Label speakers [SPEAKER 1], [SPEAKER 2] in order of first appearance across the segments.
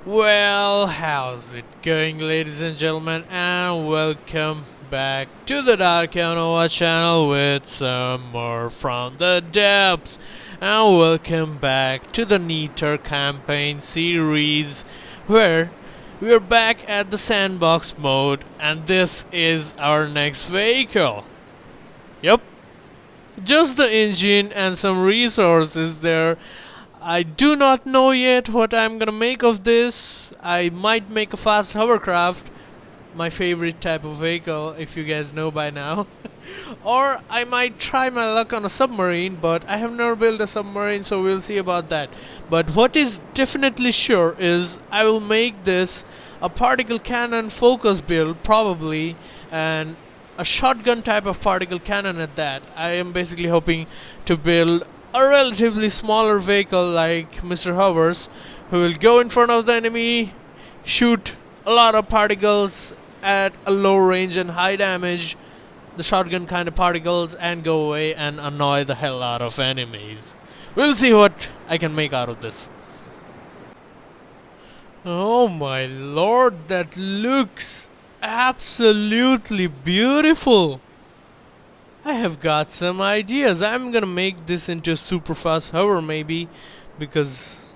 [SPEAKER 1] Well, how's it going, ladies and gentlemen, and welcome back to the Dark Nova channel with some more from the depths. And welcome back to the NETER campaign series, where we're back at the sandbox mode, and this is our next vehicle. Yep, just the engine and some resources there. I do not know yet what I'm gonna make of this. I might make a fast hovercraft, my favorite type of vehicle, if you guys know by now. Or I might try my luck on a submarine, but I have never built a submarine, so we'll see about that. But what is definitely sure is I will make this a particle cannon focus build, probably, and a shotgun type of particle cannon at that. I am basically hoping to build a relatively smaller vehicle like Mr. Hovers, who will go in front of the enemy, shoot a lot of particles at a low range and high damage, the shotgun kind of particles, and go away and annoy the hell out of enemies. We'll see what I can make out of this. Oh my lord, that looks absolutely beautiful. I have got some ideas. I'm gonna make this into a super fast hover, maybe, because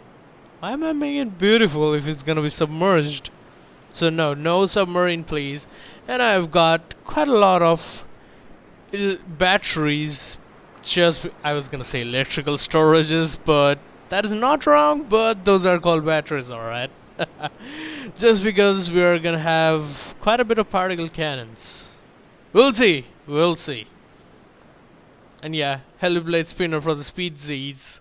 [SPEAKER 1] why am I making it beautiful if it's gonna be submerged? So no submarine, please. And I've got quite a lot of batteries. I was gonna say electrical storages, but that is not wrong. But those are called batteries, alright. Just because we are gonna have quite a bit of particle cannons. We'll see. We'll see. And yeah, Heliblade spinner for the speed Z's.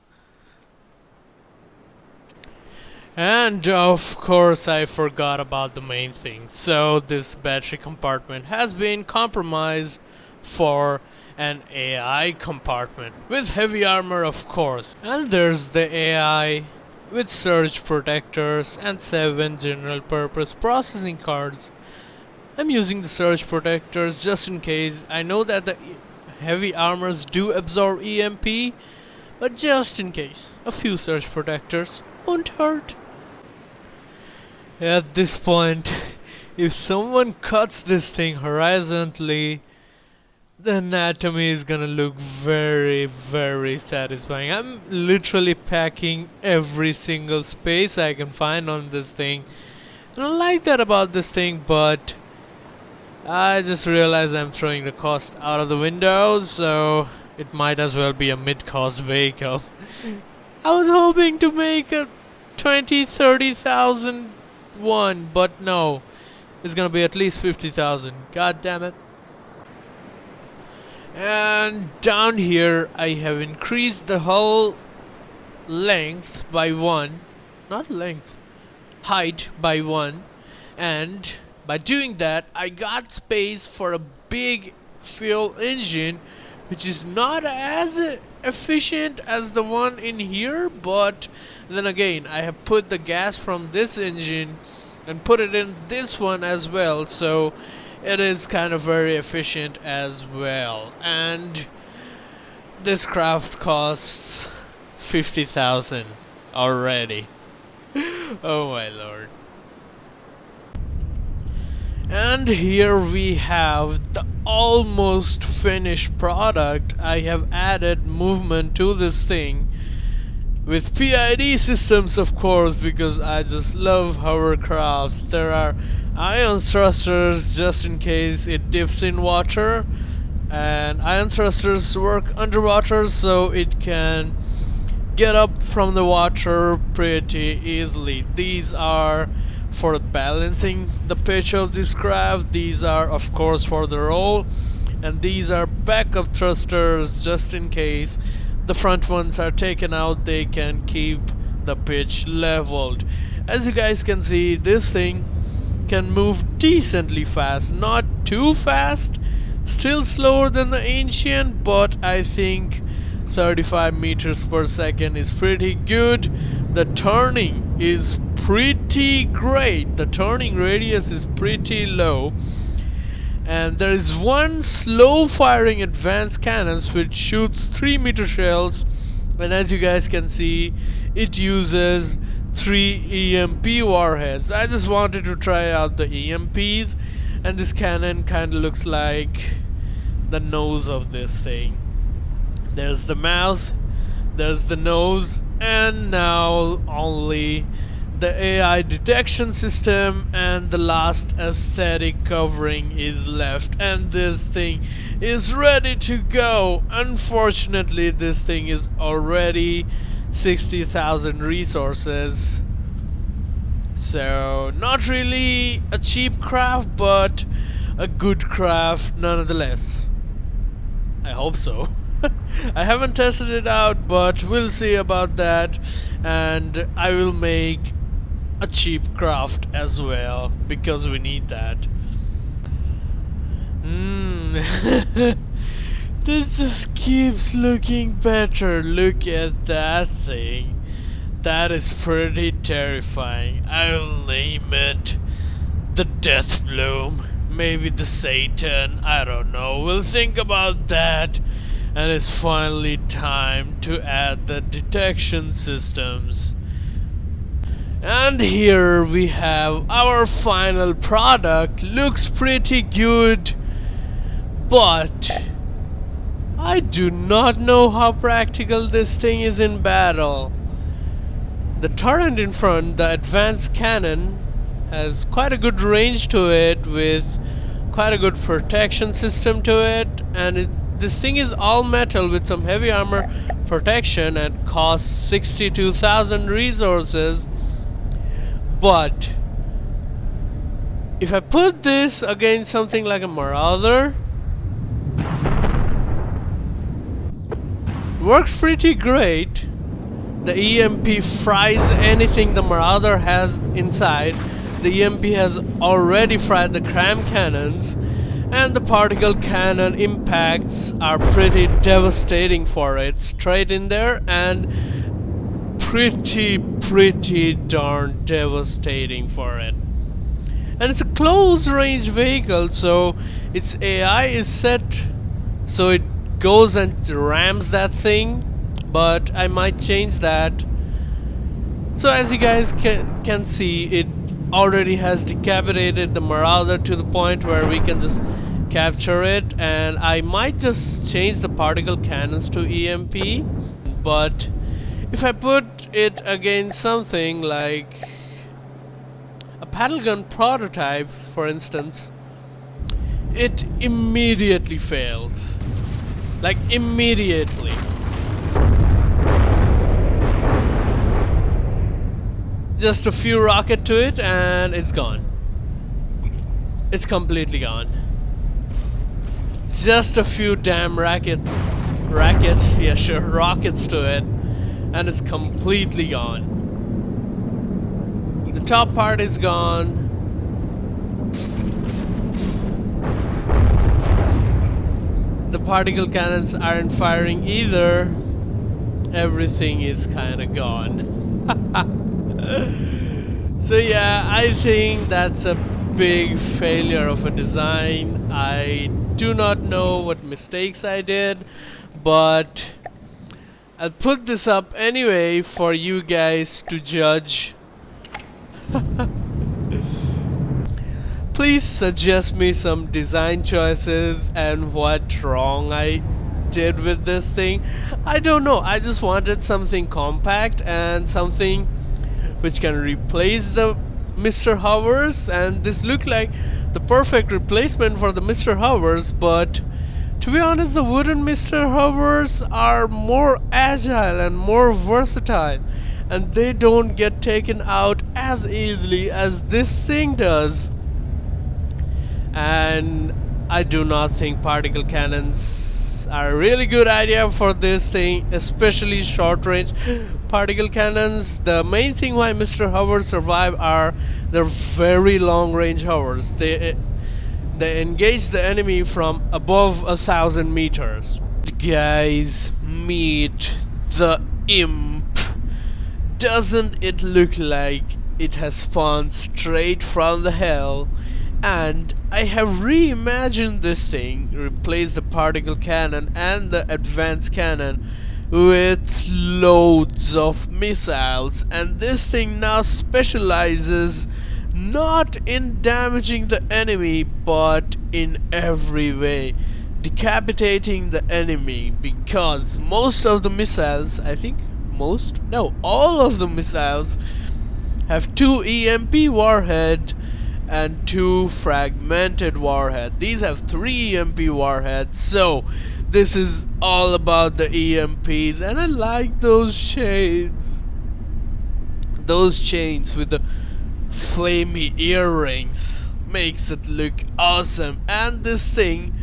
[SPEAKER 1] And of course I forgot about the main thing. So this battery compartment has been compromised for an AI compartment with heavy armor, of course. And there's the AI with surge protectors and 7 general purpose processing cards. I'm using the surge protectors just in case. I know that the heavy armors do absorb EMP, but just in case, a few surge protectors won't hurt. At this point, if someone cuts this thing horizontally, the anatomy is gonna look very, very satisfying. I'm literally packing every single space I can find on this thing. And I like that about this thing, but I just realized I'm throwing the cost out of the window, so it might as well be a mid-cost vehicle. I was hoping to make a 20,000-30,000 one, but no, it's gonna be at least 50,000. God damn it. And down here I have increased the hull length by 1, not length, height by 1, and by doing that, I got space for a big fuel engine, which is not as efficient as the one in here, but then again, I have put the gas from this engine and put it in this one as well, so it is kind of very efficient as well. And this craft costs 50,000 already. Oh my lord. And here we have the almost finished product. I have added movement to this thing with PID systems, of course, because I just love hovercrafts. There are ion thrusters just in case it dips in water, and ion thrusters work underwater, so it can get up from the water pretty easily. These are for balancing the pitch of this craft. These are of course for the roll, and these are backup thrusters just in case the front ones are taken out. They can keep the pitch leveled. As you guys can see, this thing can move decently fast, not too fast, still slower than the ancient, but I think 35 meters per second is pretty good. The turning is pretty great. The turning radius is pretty low. And there is one slow firing advanced cannons which shoots 3-meter shells, and as you guys can see, it uses 3 EMP warheads. I just wanted to try out the EMPs, and this cannon kind of looks like the nose of this thing. There's the mouth, there's the nose, and now only the AI detection system and the last aesthetic covering is left, and this thing is ready to go. Unfortunately, this thing is already 60,000 resources, so not really a cheap craft, but a good craft nonetheless. I hope so. I haven't tested it out, but we'll see about that, and I will make a cheap craft as well, because we need that. This just keeps looking better. Look at that thing. That is pretty terrifying. I'll name it the Death Bloom. Maybe the Satan. I don't know. We'll think about that. And it's finally time to add the detection systems. And here we have our final product. Looks pretty good, but I do not know how practical this thing is in battle. The turret in front, the advanced cannon, has quite a good range to it with quite a good protection system to it, and this thing is all metal with some heavy armor protection and costs 62,000 resources. But if I put this against something like a Marauder, works pretty great. The EMP fries anything the Marauder has inside. The EMP has already fried the cram cannons, and the particle cannon impacts are pretty devastating for it. Straight in there, and pretty darn devastating for it. And it's a close range vehicle, so its AI is set so it goes and rams that thing, but I might change that. So as you guys can see, it already has decapitated the Marauder to the point where we can just capture it, and I might just change the particle cannons to EMP. But if I put it against something like a paddle gun prototype, for instance, it immediately fails. Like immediately. Just a few rockets to it and it's gone. It's completely gone. Just a few damn rockets, yeah sure, rockets to it, and it's completely gone. The top part is gone. The particle cannons aren't firing either. Everything is kinda gone. So yeah, I think that's a big failure of a design. I do not know what mistakes I did, but I'll put this up anyway for you guys to judge. Please suggest me some design choices and what wrong I did with this thing. I don't know, I just wanted something compact and something which can replace the Mr. Hovers, and this looked like the perfect replacement for the Mr. Hovers. But to be honest, the wooden Mr. Hovers are more agile and more versatile, and they don't get taken out as easily as this thing does. And I do not think particle cannons are a really good idea for this thing, especially short range particle cannons. The main thing why Mr. Hovers survive are their very long range hovers. They engage the enemy from above 1,000 meters. Guys, meet the imp. Doesn't it look like it has spawned straight from the hell? And I have reimagined this thing, replaced the particle cannon and the advanced cannon with loads of missiles, and this thing now specializes not in damaging the enemy but in every way decapitating the enemy, because most of the missiles, I think most, no, all of the missiles have 2 EMP warhead and 2 fragmented warhead. These have 3 EMP warheads, so this is all about the EMPs, and I like those shades. Those chains with the flamey earrings makes it look awesome, and this thing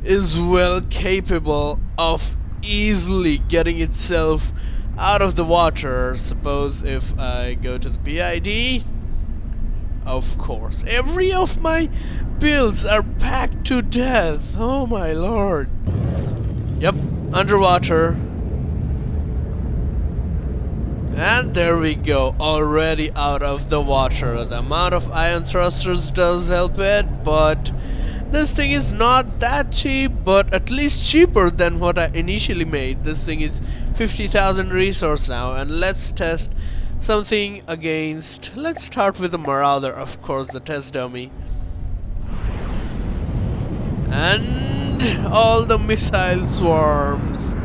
[SPEAKER 1] is well capable of easily getting itself out of the water. Suppose if I go to the PID, of course, every of my builds are packed to death. Oh my lord. Yep, underwater. And there we go, already out of the water. The amount of ion thrusters does help it, but this thing is not that cheap, but at least cheaper than what I initially made. This thing is 50,000 resource now, and let's test something against... Let's start with the Marauder, of course, the test dummy. And all the missile swarms.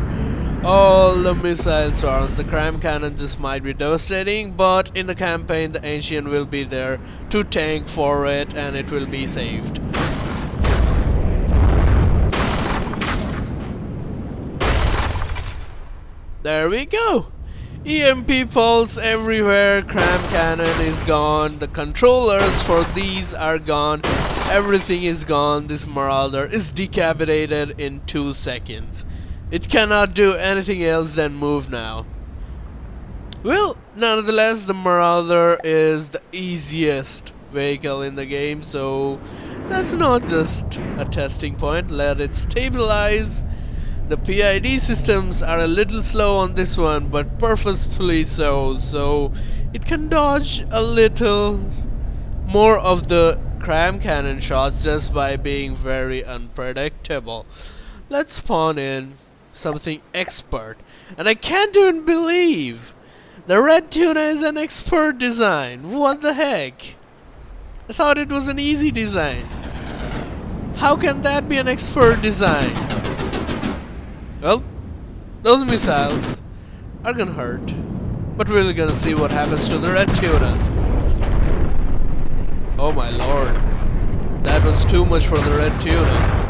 [SPEAKER 1] All the missile swarms. The crime cannon just might be devastating, but in the campaign the Ancient will be there to tank for it, and it will be saved. There we go! EMP pulse everywhere, cram cannon is gone, the controllers for these are gone, everything is gone. This Marauder is decapitated in 2 seconds. It cannot do anything else than move now. Well, nonetheless, the Marauder is the easiest vehicle in the game, so that's not just a testing point. Let it stabilize. The PID systems are a little slow on this one, but purposefully so, so it can dodge a little more of the cram cannon shots just by being very unpredictable. Let's spawn in something expert, and I can't even believe the red tuna is an expert design. What the heck? I thought it was an easy design. How can that be an expert design? Well, those missiles are gonna hurt, but we're gonna see what happens to the red tuna. Oh my lord, that was too much for the red tuna.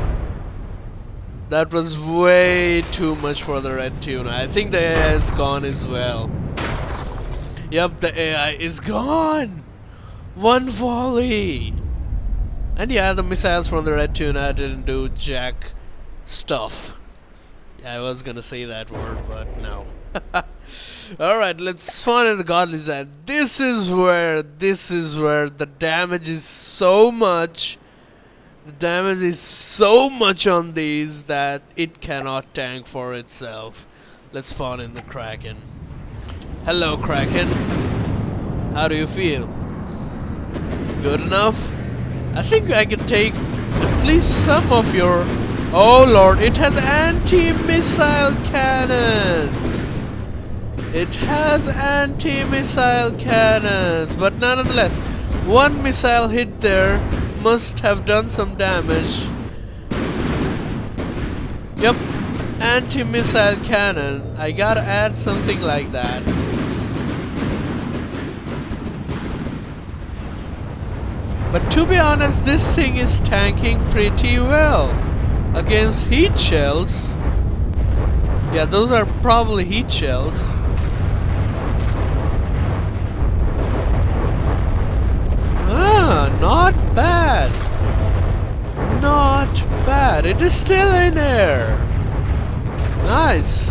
[SPEAKER 1] That was way too much for the red tuna. I think the AI is gone as well. Yep, the AI is gone! One volley! And yeah, the missiles from the red tuna didn't do jack stuff. I was gonna say that word, but no. Alright, let's spawn in the Godly Zed. This is where the damage is so much. The damage is so much on these that it cannot tank for itself. Let's spawn in the Kraken. Hello, Kraken. How do you feel? Good enough? I think I can take at least some of your... Oh lord, it has anti-missile cannons! It has anti-missile cannons, but nonetheless, one missile hit there must have done some damage. Yep, anti-missile cannon. I gotta add something like that. But to be honest, this thing is tanking pretty well against heat shells. Yeah, those are probably heat shells. Ah, not bad. Not bad. It is still in there. Nice.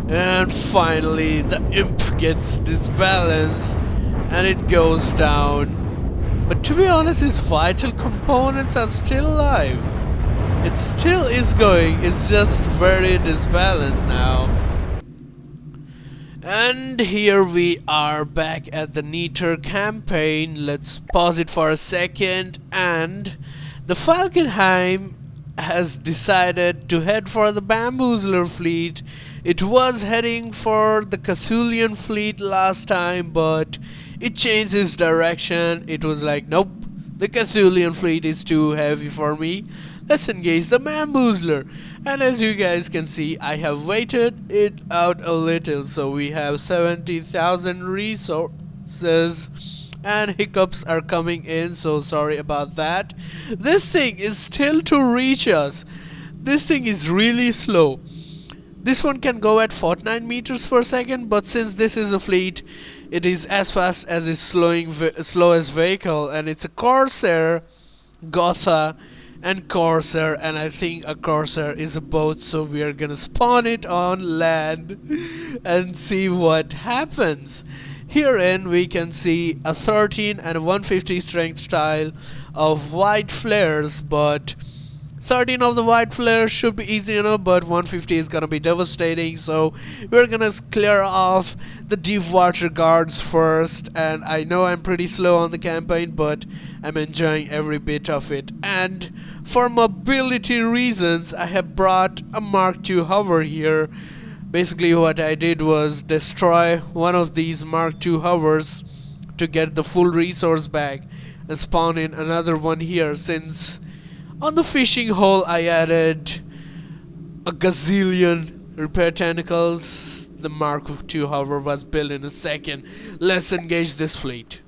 [SPEAKER 1] And finally, the imp gets disbalanced and it goes down. But to be honest, its vital components are still alive. It still is going, it's just very disbalanced now. And here we are back at the NETER campaign. Let's pause it for a second. And the Falkenheim has decided to head for the Bamboozler fleet. It was heading for the Cthulian fleet last time, but it changed its direction. It was like, nope, the Cthulian fleet is too heavy for me. Let's engage the Bamboozler. And as you guys can see, I have waited it out a little. So we have 70,000 resources. And hiccups are coming in, so sorry about that. This thing is still to reach us. This thing is really slow. This one can go at 49 meters per second, but since this is a fleet, it is as fast as its slowest vehicle, and it's a Corsair, Gotha, and Corsair, and I think a Corsair is a boat, so we are gonna spawn it on land and see what happens. Herein we can see a 13 and a 150 strength tile of white flares, but 13 of the white flares should be easy enough, but 150 is gonna be devastating, so we're gonna clear off the deep water guards first. And I know I'm pretty slow on the campaign, but I'm enjoying every bit of it. And for mobility reasons, I have brought a Mark II hover here. Basically what I did was destroy one of these Mark II hovers to get the full resource back and spawn in another one here, since on the fishing hole I added a gazillion repair tentacles. The Mark II hover was built in a second. Let's engage this fleet.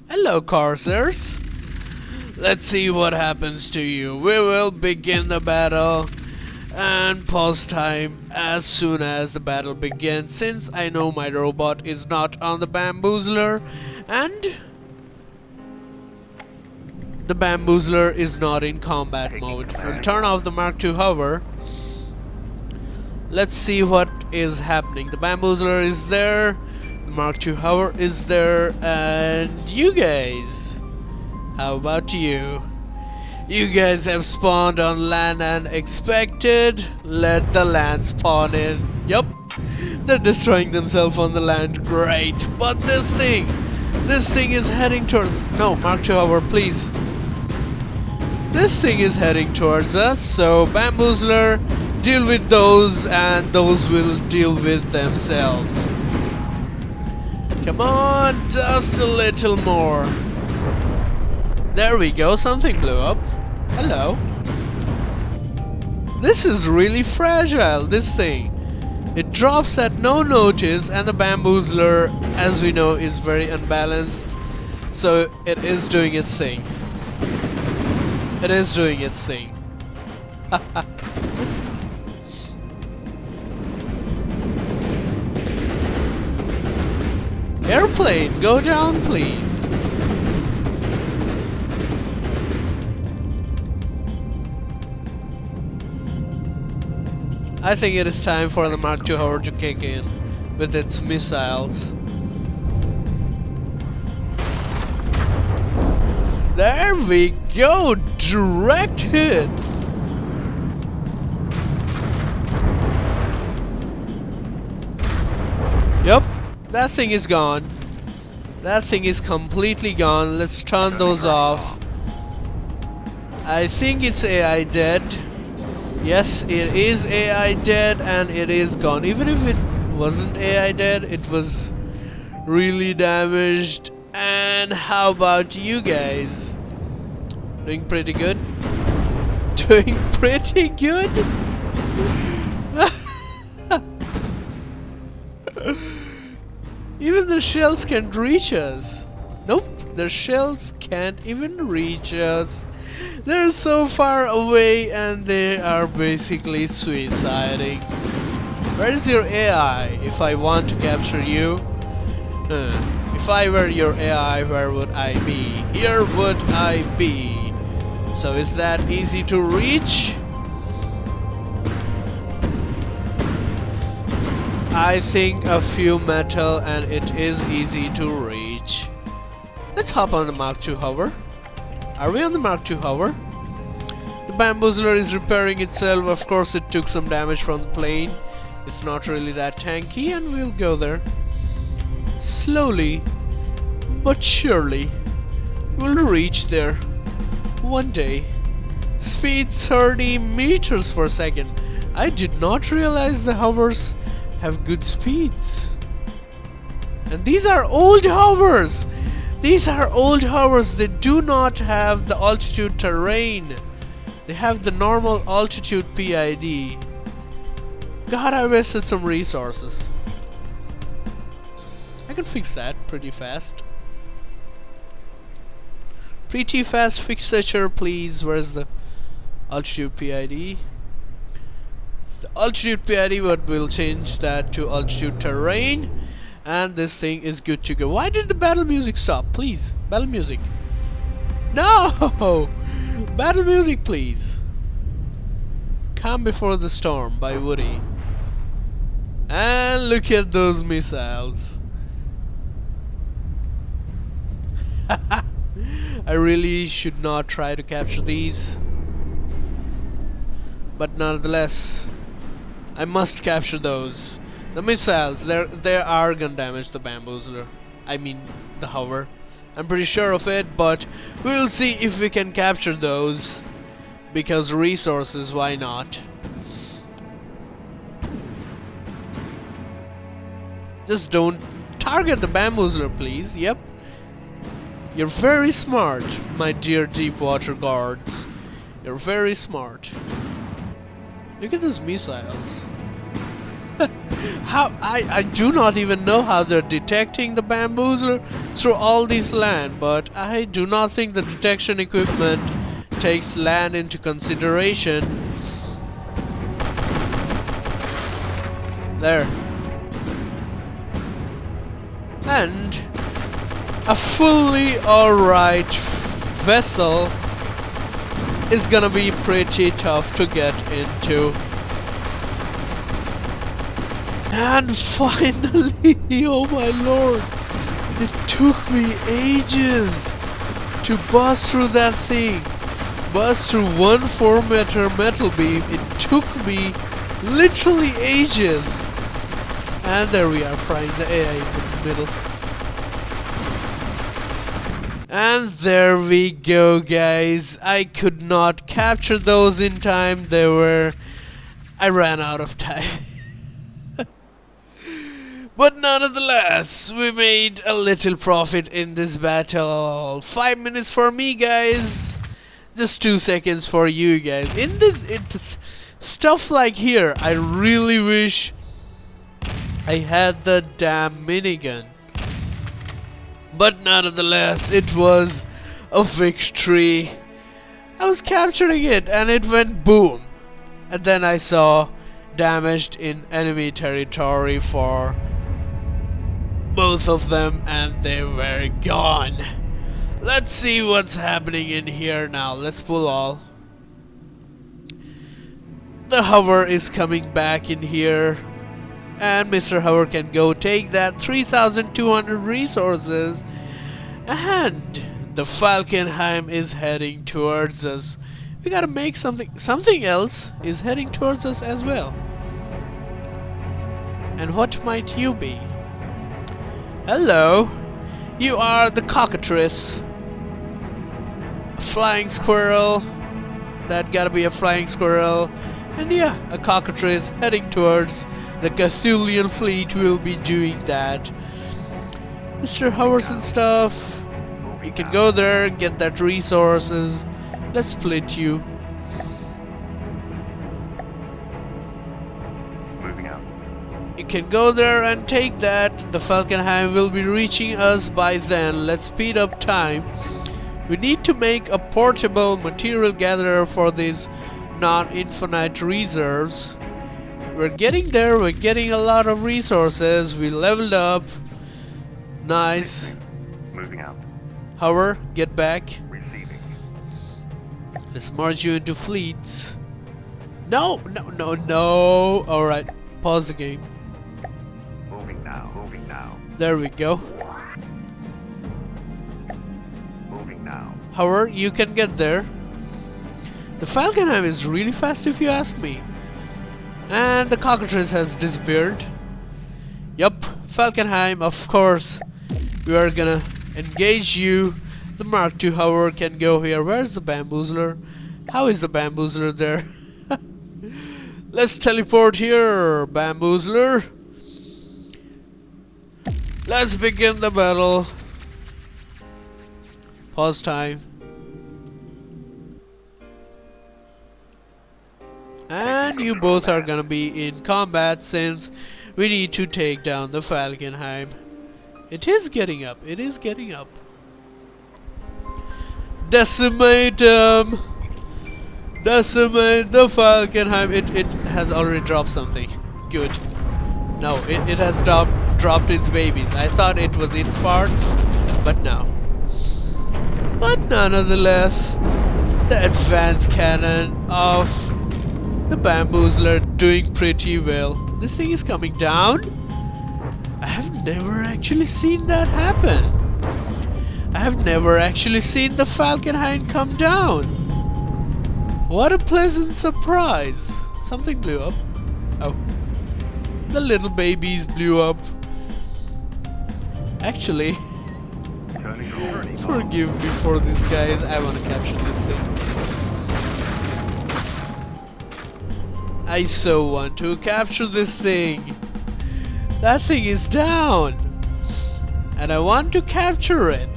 [SPEAKER 1] Hello, Corsairs. Let's see what happens to you. We will begin the battle and pause time as soon as the battle begins, since I know my robot is not on the Bamboozler and the Bamboozler is not in combat mode. We'll turn off the Mark II hover. Let's see what is happening. The Bamboozler is there, the Mark II hover is there, and you guys. How about you? You guys have spawned on land and expected. Let the land spawn in. Yup. They're destroying themselves on the land. Great. But this thing is heading towards... No, Mark II hover, please. This thing is heading towards us. So, Bamboozler, deal with those, and those will deal with themselves. Come on, just a little more. There we go, something blew up. Hello. This is really fragile, this thing. It drops at no notice, and the Bamboozler, as we know, is very unbalanced. So it is doing its thing. It is doing its thing. Airplane, go down please. I think it is time for the Mark II hover to kick in with its missiles. There we go! Direct hit! Yup, that thing is gone. That thing is completely gone. Let's turn those off. I think it's AI dead. Yes, it is AI dead and it is gone. Even if it wasn't AI dead, it was really damaged. And how about you guys? Doing pretty good? Doing pretty good? Even the shells can't reach us. Nope, the shells can't even reach us. They're so far away and they are basically suiciding. Where is your AI if I want to capture you? If I were your AI, where would I be? Here would I be. So is that easy to reach? I think a few metal and it is easy to reach. Let's hop on the Mark II hover. Are we on the Mark II hover? The Bamboozler is repairing itself. Of course it took some damage from the plane. It's not really that tanky and we'll go there. Slowly but surely We'll reach there one day. Speed 30 meters per second. I did not realize the hovers have good speeds. And these are old hovers. These are old hovers. They do not have the altitude terrain. They have the normal altitude PID. God, I wasted some resources. I can fix that pretty fast. Pretty fast fixature, please. Where's the altitude PID? It's the altitude PID, but we'll change that to altitude terrain. And this thing is good to go. Why did the battle music stop? Please, battle music. No! Battle music, please. Calm Before the Storm by Woody. And look at those missiles. I really should not try to capture these, but nonetheless I must capture those. The missiles, they are gonna damage the bamboozler. I mean the hover. I'm pretty sure of it, but we'll see if we can capture those. Because resources, why not? Just don't target the bamboozler, please. Yep. You're very smart, my dear deep water guards. You're very smart. Look at those missiles. How I do not even know how they're detecting the bamboozler through all this land, but I do not think the detection equipment takes land into consideration. There. And a fully alright vessel is gonna be pretty tough to get into. And finally, oh my lord, it took me ages to bust through that thing. Bust through 1 4-meter metal beam. It took me literally ages. And there we are, frying the AI in the middle. And there we go, guys. I could not capture those in time. I ran out of time. But nonetheless, we made a little profit in this battle. 5 minutes for me, guys. Just 2 seconds for you guys. In stuff like here, I really wish I had the damn minigun. But nonetheless, it was a victory. I was capturing it and it went boom. And then I saw damaged in enemy territory for both of them and they were gone. Let's see what's happening in here now. Let's pull all. The hover is coming back in here. And Mr. Hover can go take that 3,200 resources. And the Falkenheim is heading towards us. We gotta make something else is heading towards us as well. And what might you be? Hello. You are the cockatrice. A flying squirrel. That gotta be a flying squirrel. And yeah, a cockatrice heading towards the Cthulian fleet will be doing that. Mr. Hovers and stuff. You can go there, get that resources. Let's split you.
[SPEAKER 2] Moving out.
[SPEAKER 1] You can go there and take that. The Falkenheim will be reaching us by then. Let's speed up time. We need to make a portable material gatherer for these non-infinite reserves. We're getting there. We're getting a lot of resources. We leveled up. Nice.
[SPEAKER 2] Moving out.
[SPEAKER 1] Hover, get back.
[SPEAKER 2] Receiving.
[SPEAKER 1] Let's merge you into fleets. No, no, no, no. Alright, pause the game.
[SPEAKER 2] Moving now. Moving now.
[SPEAKER 1] There we go.
[SPEAKER 2] Moving now.
[SPEAKER 1] Hover, you can get there. The Falkenheim is really fast if you ask me. And the cockatrice has disappeared. Yup, Falkenheim, of course. We are gonna engage you The Mark II, however, can go here. Where's the bamboozler? How is the bamboozler there? Let's teleport here, bamboozler. Let's begin the battle. Pause time. And you both are gonna be in combat since we need to take down the Falkenheim. It is getting up. It is getting up. Decimate them. Decimate the Falkenheim. It has already dropped something. Good. No, it has dropped its babies. I thought it was its parts, but no. But nonetheless, the advanced cannon of the bamboozler doing pretty well. This thing is coming down. I have never actually seen that happen. I have never actually seen the Falkenhayn come down. What a pleasant surprise. Something blew up. Oh. The little babies blew up. Actually, forgive me for this, guys. I want to capture this thing. I so want to capture this thing. That thing is down. And I want to capture it.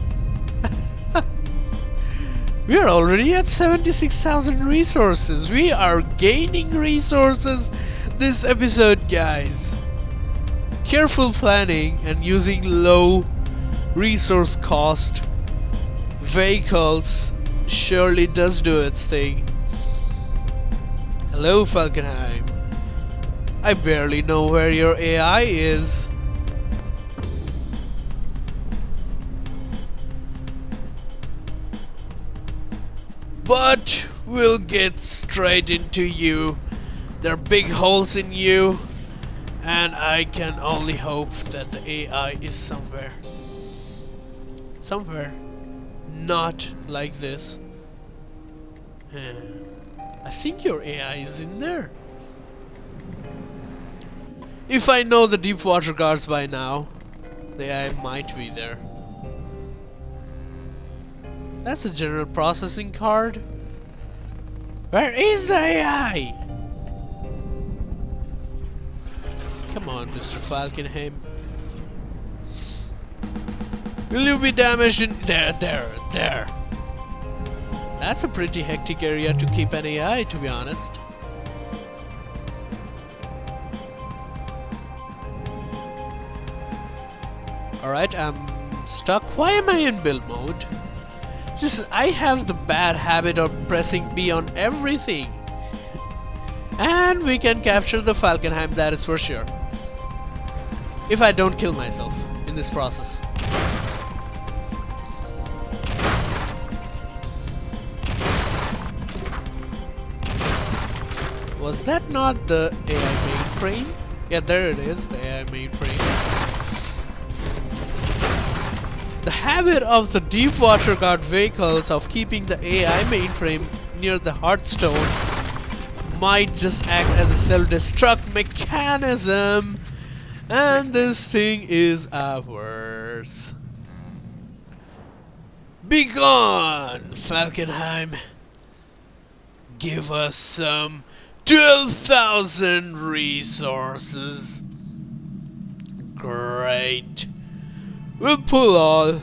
[SPEAKER 1] We are already at 76,000 resources. We are gaining resources this episode, guys. Careful planning and using low resource cost vehicles surely does do its thing. Hello, Falkenheim. I barely know where your AI is. But we'll get straight into you. There are big holes in you, and I can only hope that the AI is somewhere. Somewhere. Not like this. I think your AI is in there. If I know the deep water guards by now, the AI might be there. That's a general processing card. Where is the AI? Come on, Mr. Falkenhayn. Will you be damaged in there? That's a pretty hectic area to keep an AI, to be honest. Alright, I'm stuck. Why am I in build mode? Just, I have the bad habit of pressing B on everything. And we can capture the Falkenhayn, that is for sure. If I don't kill myself in this process. Was that not the AI mainframe? Yeah, there it is, the AI mainframe. The habit of the deep water guard vehicles of keeping the AI mainframe near the Hearthstone might just act as a self-destruct mechanism, and this thing is ours. Begone, Falkenhayn! Give us some 12,000 resources. Great. We'll pull all.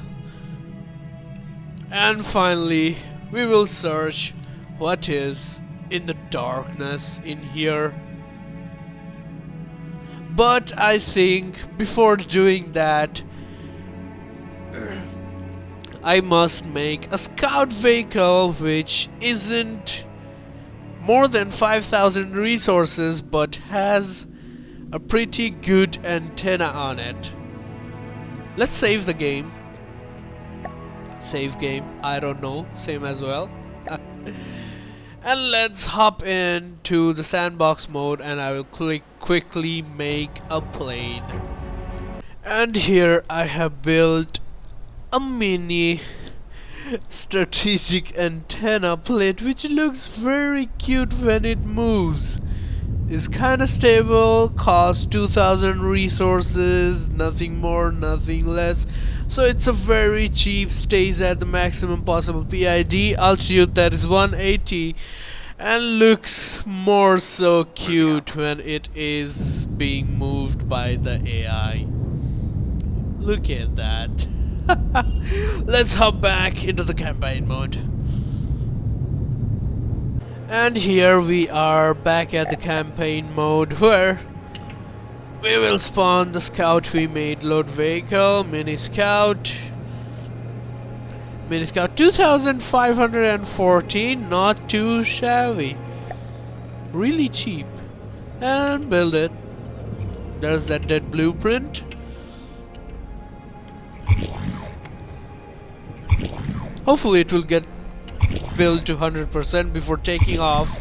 [SPEAKER 1] And finally, we will search what is in the darkness in here. But I think before doing that, I must make a scout vehicle which isn't more than 5,000 resources but has a pretty good antenna on it. Let's save the game. Save game, I don't know, same as well. And let's hop into the sandbox mode and I will quickly make a plane. And here I have built a mini strategic antenna plate which looks very cute when it moves. is kinda stable, costs 2000 resources, nothing more, nothing less. So it's a very cheap, stays at the maximum possible PID, altitude that is 180, and looks more so cute when it is being moved by the AI. Look at that. Let's hop back into the campaign mode. And here we are back at the campaign mode where we will spawn the scout we made. Load vehicle, mini scout. Mini scout 2514, not too shabby. Really cheap. And build it. There's that dead blueprint. Hopefully it will get built to 100% before taking off.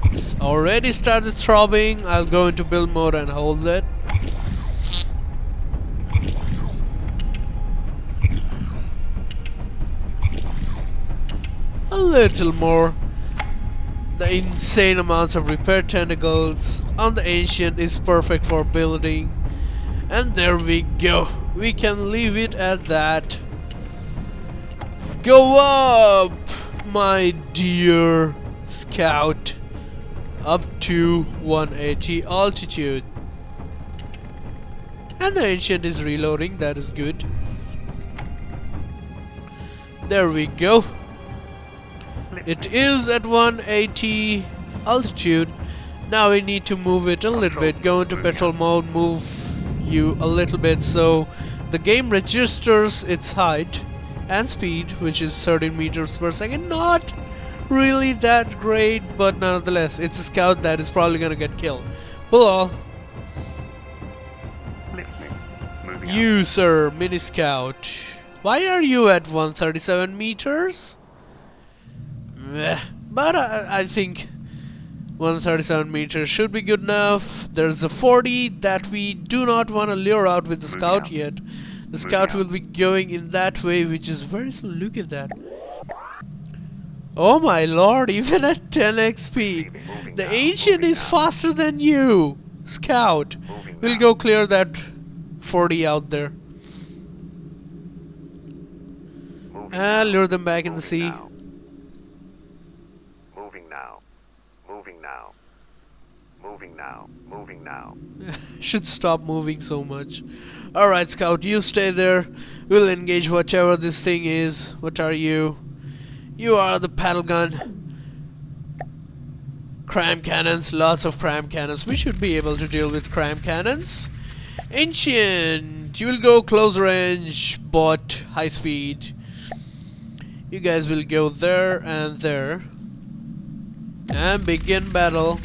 [SPEAKER 1] It's already started throbbing. I'll go into build mode and hold it. A little more. The insane amounts of repair tentacles on the ancient is perfect for building. And there we go. We can leave it at that. Go up, my dear scout, up to 180 altitude. And the ancient is reloading, that is good. There we go. It is at 180 altitude. Now we need to move it a little bit. Go into petrol mode, move you a little bit so the game registers its height and speed, which is 13 meters per second. Not really that great, but nonetheless, it's a scout that is probably gonna get killed. Pull all. You, sir, mini scout. Why are you at 137 meters? Meh. But I think 137 meters should be good enough. There's a 40 that we do not want to lure out with the scout yet. The scout will be going in that way, which is very slow. Look at that. Oh my lord, even at 10x speed, the ancient is faster than you, scout. We'll go clear that 40 out there. And lure them back in the sea.
[SPEAKER 2] Moving now. Moving now. Moving now. Moving now.
[SPEAKER 1] Should stop moving so much. Alright, scout, you stay there. We'll engage whatever this thing is. What are you? You are the paddle gun. Cram cannons, lots of cram cannons. We should be able to deal with cram cannons. Ancient, you will go close range, but high speed. You guys will go there and there. And begin battle.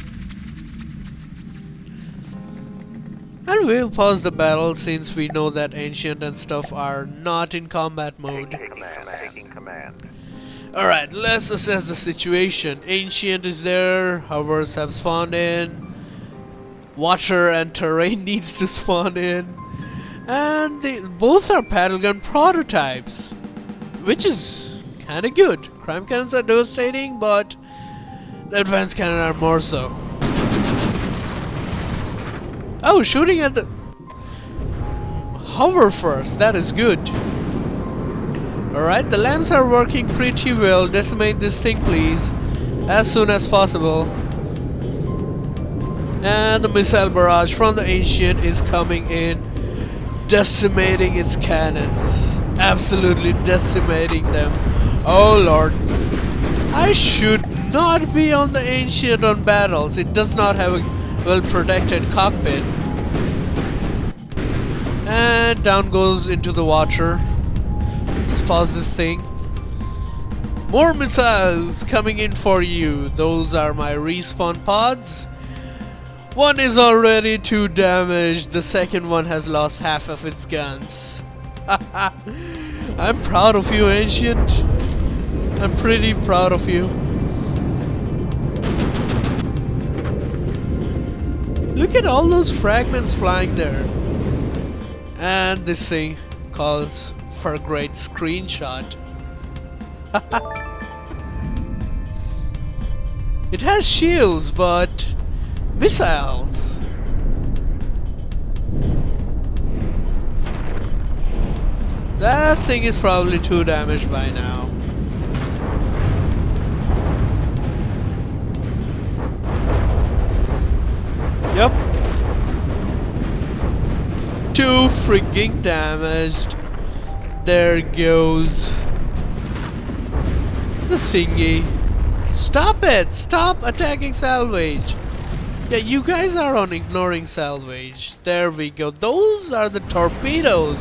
[SPEAKER 1] And we'll pause the battle since we know that ancient and stuff are not in combat mode.
[SPEAKER 2] Taking command.
[SPEAKER 1] Alright, let's assess the situation. Ancient is there, hovers have spawned in, water and terrain needs to spawn in, and both are paddle gun prototypes, which is kinda good. Crime cannons are devastating, but the advanced cannon are more so. Oh, shooting at the hover first, that is good. Alright, the lamps are working pretty well. Decimate this thing, please, as soon as possible. And the missile barrage from the ancient is coming in, decimating its cannons. Absolutely decimating them. Oh lord. I should not be on the ancient on battles. It does not have a well-protected cockpit. And down goes into the water. Let's pause this thing. More missiles coming in for you. Those are my respawn pods. One is already too damaged. The second one has lost half of its guns. I'm proud of you, Ancient. I'm pretty proud of you. Look at all those fragments flying there. And this thing calls for a great screenshot. It has shields, but Missiles! That thing is probably too damaged by now. Yep. Too freaking damaged. There goes the thingy. Stop it! Stop attacking salvage! Yeah, you guys are on ignoring salvage. There we go. Those are the torpedoes.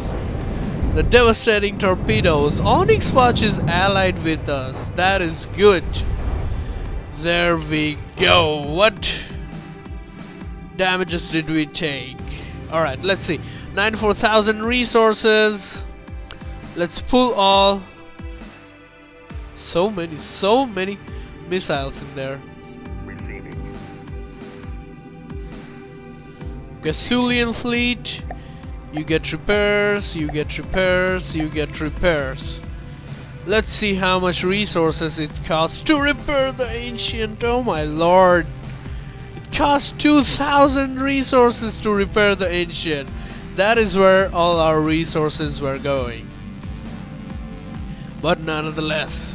[SPEAKER 1] The devastating torpedoes. Onyx Watch is allied with us. That is good. There we go. What damages did we take? Alright, let's see. 94,000 resources. Let's pull all. So many missiles in there.
[SPEAKER 2] Receiving.
[SPEAKER 1] Gasulian fleet. You get repairs, you get repairs, you get repairs. Let's see how much resources it costs to repair the ancient. Oh my lord. It costs 2,000 resources to repair the ancient. That is where all our resources were going. But nonetheless,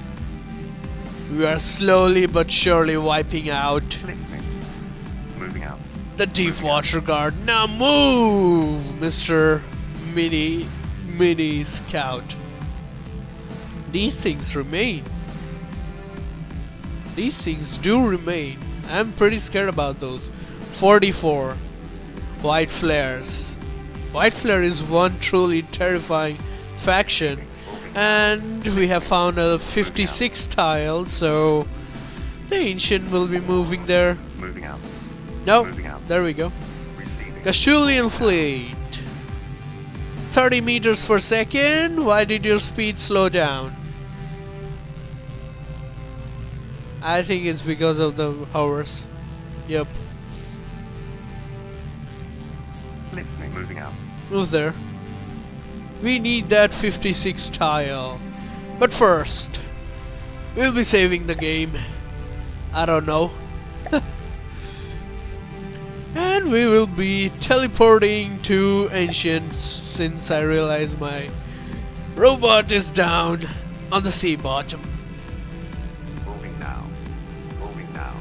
[SPEAKER 1] we are slowly but surely wiping out
[SPEAKER 2] Moving out.
[SPEAKER 1] the deep water guard. Now move, Mr. Mini Scout. These things remain. These things do remain. I'm pretty scared about those. 44 white flares. White flare is one truly terrifying faction. And we have found a 56 tile, so the ancient will be moving there.
[SPEAKER 2] Moving out.
[SPEAKER 1] No,
[SPEAKER 2] Moving out.
[SPEAKER 1] there we go.
[SPEAKER 2] Receiving.
[SPEAKER 1] Gasulian fleet. 30 meters per second. Why did your speed slow down? I think it's because of the hovers. Yep.
[SPEAKER 2] Listening. Moving out.
[SPEAKER 1] Move there. We need that 56 tile. But first, we'll be saving the game. I don't know. And we will be teleporting to Ancients since I realize my robot is down on the sea bottom.
[SPEAKER 2] Moving now. Moving now.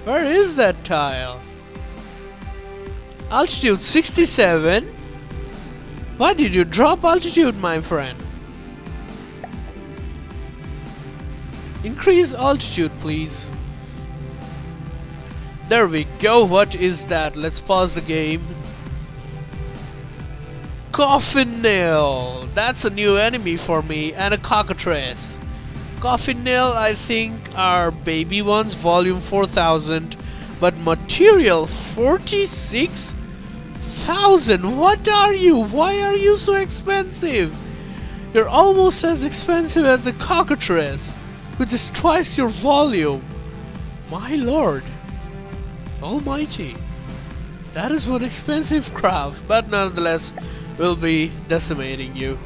[SPEAKER 1] Where is that tile? Altitude 67? Why did you drop altitude, my friend? Increase altitude, please. There we go. What is that? Let's pause the game. Coffin nail. That's a new enemy for me. And a cockatrice. Coffin nail, I think, are baby ones, volume 4000. But material 46,000. What are you? Why are you so expensive? You're almost as expensive as the cockatrice, which is twice your volume. My lord almighty. That is one expensive craft, but nonetheless, we'll be decimating you.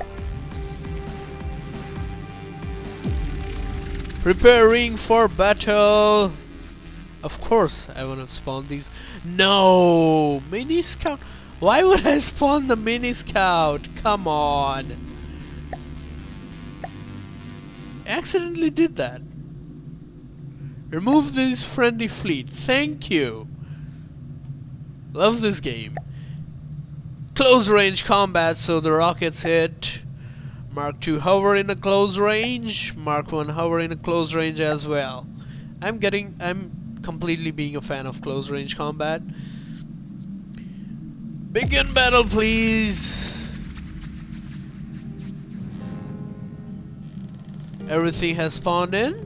[SPEAKER 1] Preparing for battle. Of course, I want to spawn these. No! Mini Scout. Why would I spawn the Mini Scout? Come on. Accidentally did that. Remove this friendly fleet. Thank you. Love this game. Close range combat, so the rockets hit. Mark 2 hover in a close range. Mark 1 hover in a close range as well. I'm completely being a fan of close range combat. Begin battle, please. Everything has spawned in.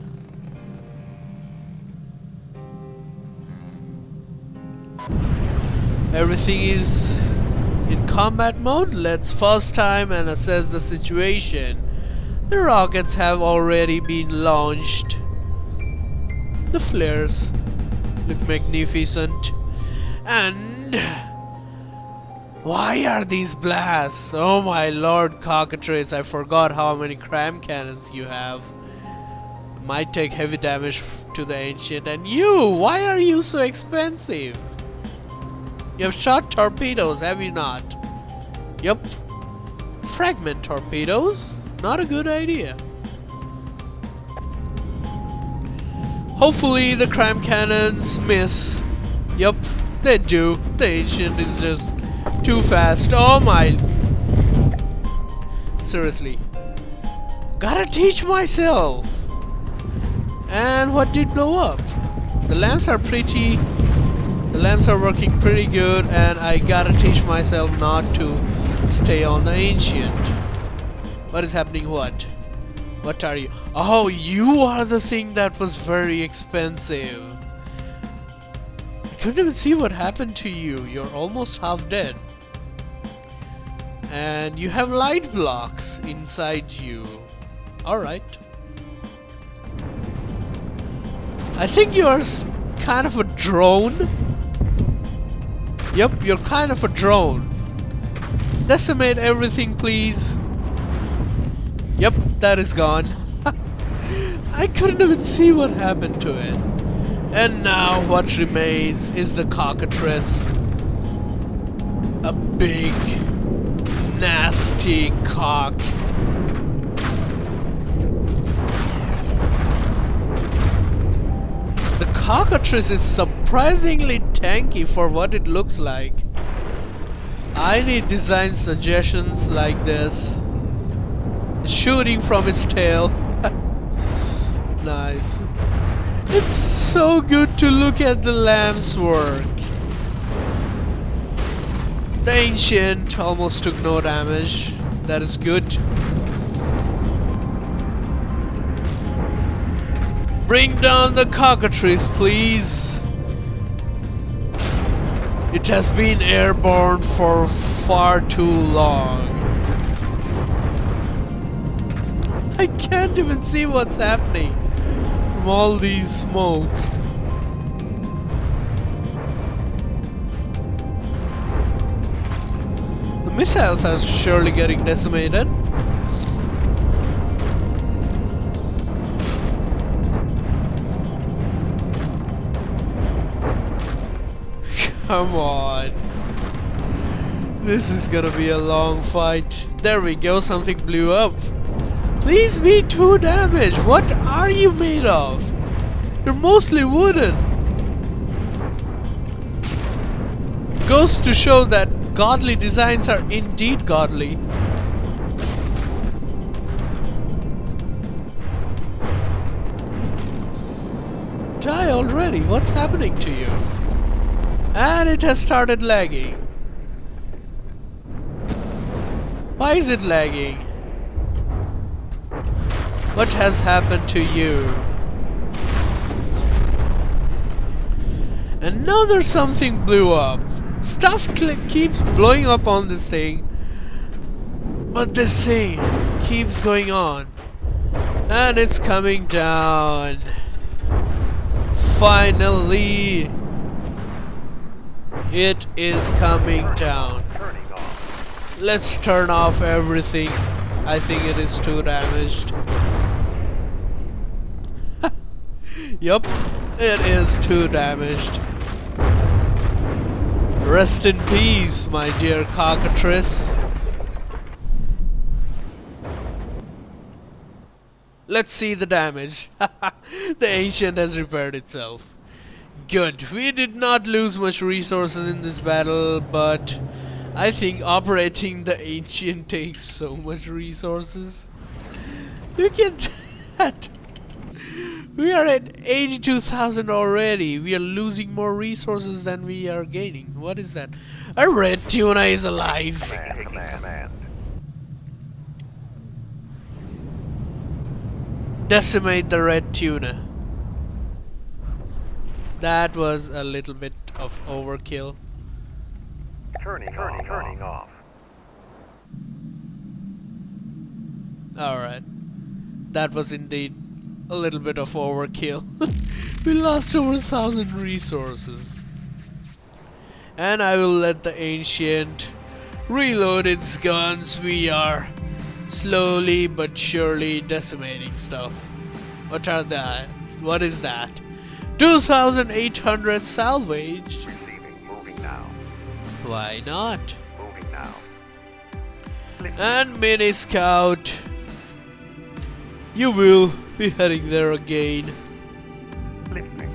[SPEAKER 1] Everything is in combat mode. Let's pause time and assess the situation. The rockets have already been launched. The flares look magnificent. And why are these blasts? Oh my lord, cockatrice, I forgot how many cram cannons you have. Might take heavy damage to the ancient. And you, why are you so expensive? You have shot torpedoes, have you not? Yup. Fragment torpedoes? Not a good idea. Hopefully the crime cannons miss. Yup, they do. The ancient is just too fast. Oh my. Seriously. Gotta teach myself. And what did blow up? The lamps are pretty. The lamps are working pretty good, and I gotta teach myself not to stay on the ancient. What is happening? What are you? Oh, you are the thing that was very expensive. I couldn't even see what happened to you. You're almost half dead. And you have light blocks inside you. Alright. I think you're kind of a drone. Yep, you're kind of a drone. Decimate everything, please. Yep, that is gone. I couldn't even see what happened to it. And now what remains is the cockatrice. A big, nasty cock. The cockatrice is surprisingly tanky for what it looks like. I need design suggestions like this. Shooting from its tail. Nice. It's so good to look at the lamps work. The ancient almost took no damage. That is good. Bring down the cockatrice, please. It has been airborne for far too long. I can't even see what's happening from all these smoke. The missiles are surely getting decimated. Come on. This is gonna be a long fight. There we go, something blew up. Please be 2 damage. What are you made of? You're mostly wooden. Goes to show that godly designs are indeed godly. Die already. What's happening to you? And it has started lagging. Why is it lagging? What has happened to you? And now there's something blew up. Stuff keeps blowing up on this thing. But this thing keeps going on. And it's coming down. Finally. It is coming down. Let's turn off everything. I think it is too damaged. Yup, it is too damaged. Rest in peace, my dear cockatrice. Let's see the damage. The ancient has repaired itself. Good. We did not lose much resources in this battle, but I think operating the ancient takes so much resources. Look at that. We are at 82,000 already. We are losing more resources than we are gaining. What is that? A red tuna is alive.
[SPEAKER 2] Command.
[SPEAKER 1] Decimate the red tuna. That was a little bit of overkill.
[SPEAKER 2] Turning off.
[SPEAKER 1] Alright. That was indeed a little bit of overkill. We lost over 1,000 resources. And I will let the ancient reload its guns. We are slowly but surely decimating stuff. What are that? What is that? 2,800 salvage.
[SPEAKER 2] Receiving. Moving now.
[SPEAKER 1] Why not?
[SPEAKER 2] Moving now.
[SPEAKER 1] And mini scout. You will be heading there again.
[SPEAKER 2] Lifting.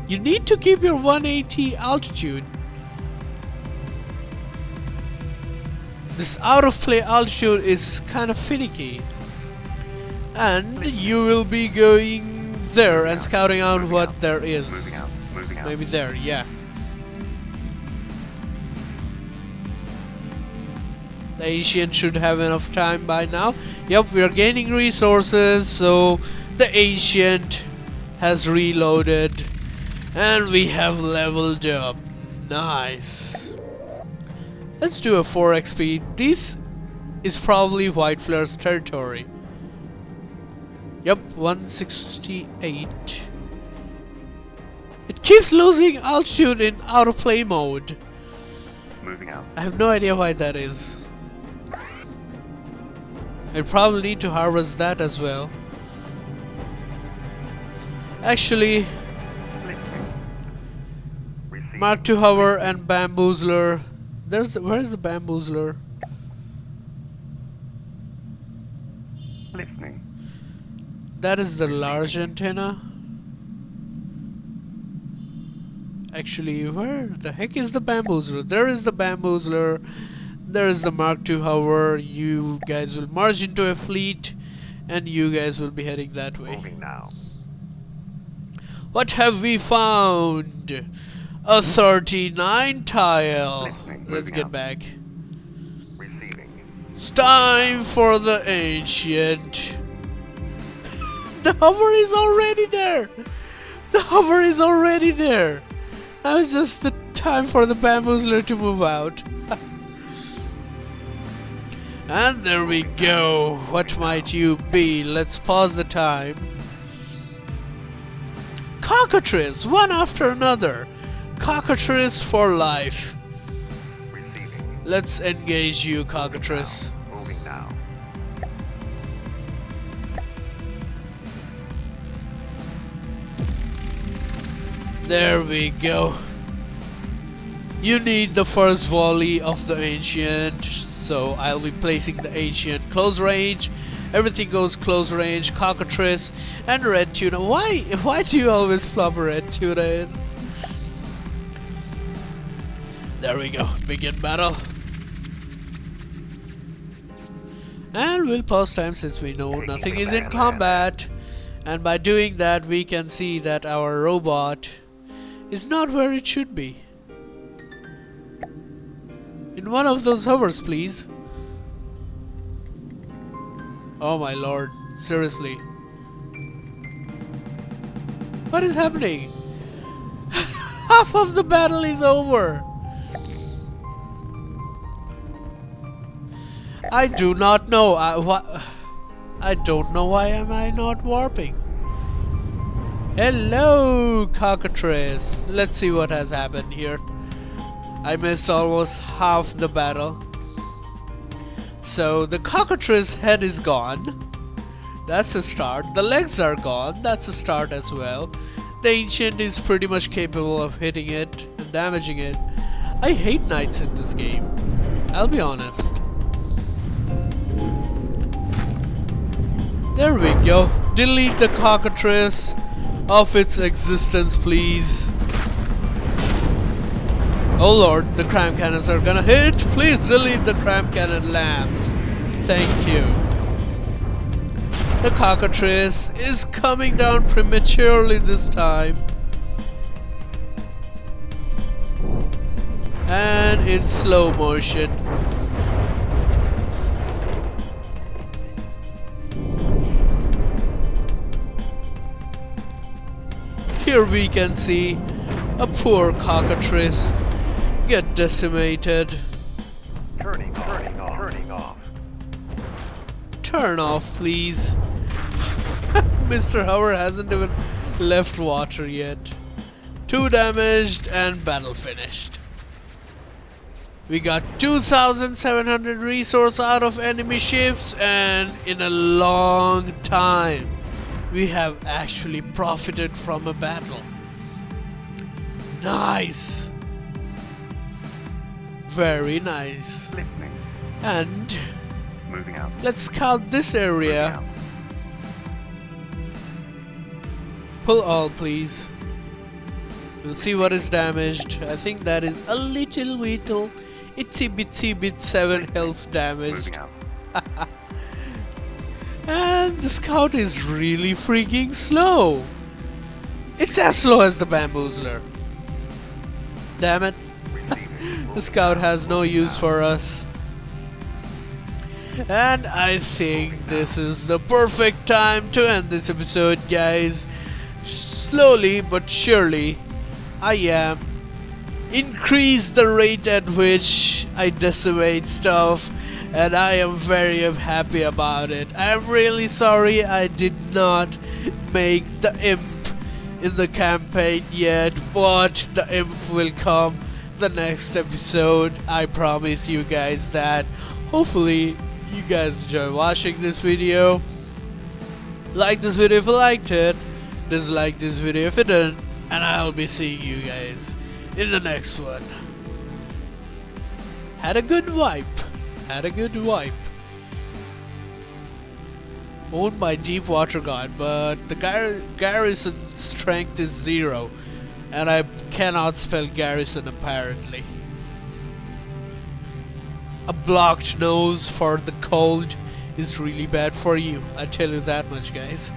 [SPEAKER 1] You need to keep your 180 altitude. This out of play altitude is kind of finicky. And you will be going there and scouting out what there is.
[SPEAKER 2] Moving out. Moving out.
[SPEAKER 1] Maybe there, yeah. The ancient should have enough time by now. Yep, we are gaining resources, so the ancient has reloaded and we have leveled up. Nice. Let's do a 4xp. This is probably White Flare's territory. Yep, 168. It keeps losing altitude in out of play mode.
[SPEAKER 2] Moving out.
[SPEAKER 1] I have no idea why that is. I probably need to harvest that as well. Actually, Mark II Hover and Bamboozler. Where's the Bamboozler?
[SPEAKER 2] Listening.
[SPEAKER 1] That is the large antenna. Actually, where the heck is the Bamboozler? There is the Bamboozler. There is the Mark II Hover. You guys will merge into a fleet, and you guys will be heading that way.
[SPEAKER 2] Moving now.
[SPEAKER 1] What have we found? A 39 tile.
[SPEAKER 2] Listening.
[SPEAKER 1] Let's
[SPEAKER 2] Moving
[SPEAKER 1] get
[SPEAKER 2] out.
[SPEAKER 1] back.
[SPEAKER 2] Receiving.
[SPEAKER 1] It's time for the ancient. The hover is already there. The hover is already there. Now it's just the time for the Bamboozler to move out. And there we go. What might you be? Let's pause the time. Cockatrice, one after another. Cockatrice for life.
[SPEAKER 2] Receiving.
[SPEAKER 1] Let's engage you, Cockatrice.
[SPEAKER 2] Moving now.
[SPEAKER 1] There we go. You need the first volley of the ancient, so I'll be placing the ancient close range. Everything goes close range. Cockatrice and red tuna. Why do you always flop red tuna in? There we go. Begin battle. And we'll pause time since we know nothing is in combat. And by doing that, we can see that our robot is not where it should be. In one of those hovers, please. Oh my lord, seriously. What is happening? Half of the battle is over. I do not know. I don't know why am I not warping. Hello, Cockatrice. Let's see what has happened here. I missed almost half the battle. So the Cockatrice head is gone. That's a start. The legs are gone. That's a start as well. The ancient is pretty much capable of hitting it and damaging it. I hate knights in this game. I'll be honest. There we go. Delete the Cockatrice of its existence, please. Oh lord, the cram cannons are gonna hit. Please delete the cram cannon lamps. Thank you. The Cockatrice is coming down prematurely this time. And in slow motion. Here we can see a poor Cockatrice get decimated.
[SPEAKER 2] Turning off.
[SPEAKER 1] Turn off, please. Mr. Hover hasn't even left water yet. 2 damaged and battle finished. We got 2,700 resource out of enemy ships, and in a long time we have actually profited from a battle. Nice. Very nice.
[SPEAKER 2] Listening.
[SPEAKER 1] And
[SPEAKER 2] Moving out.
[SPEAKER 1] let's scout this
[SPEAKER 2] Moving
[SPEAKER 1] area.
[SPEAKER 2] out.
[SPEAKER 1] Pull all, please. We'll see what is damaged. I think that is a little itsy bitsy bit 7 health damaged.
[SPEAKER 2] Moving out.
[SPEAKER 1] And the scout is really freaking slow. It's as slow as the bamboozler. Damn it.
[SPEAKER 2] Receiving.
[SPEAKER 1] The scout has no use for us. And I think this is the perfect time to end this episode, guys. Slowly but surely, I am increase the rate at which I decimate stuff, and I am very happy about it. I'm really sorry I did not make the imp in the campaign yet, but the imp will come the next episode. I promise you guys that. Hopefully you guys enjoy watching this video. Like this video if you liked it, dislike this video if you didn't, and I'll be seeing you guys in the next one. Had a good wipe. Owned by Deep Water God, but the garrison strength is 0, and I cannot spell garrison apparently. A blocked nose for the cold is really bad for you, I tell you that much, guys.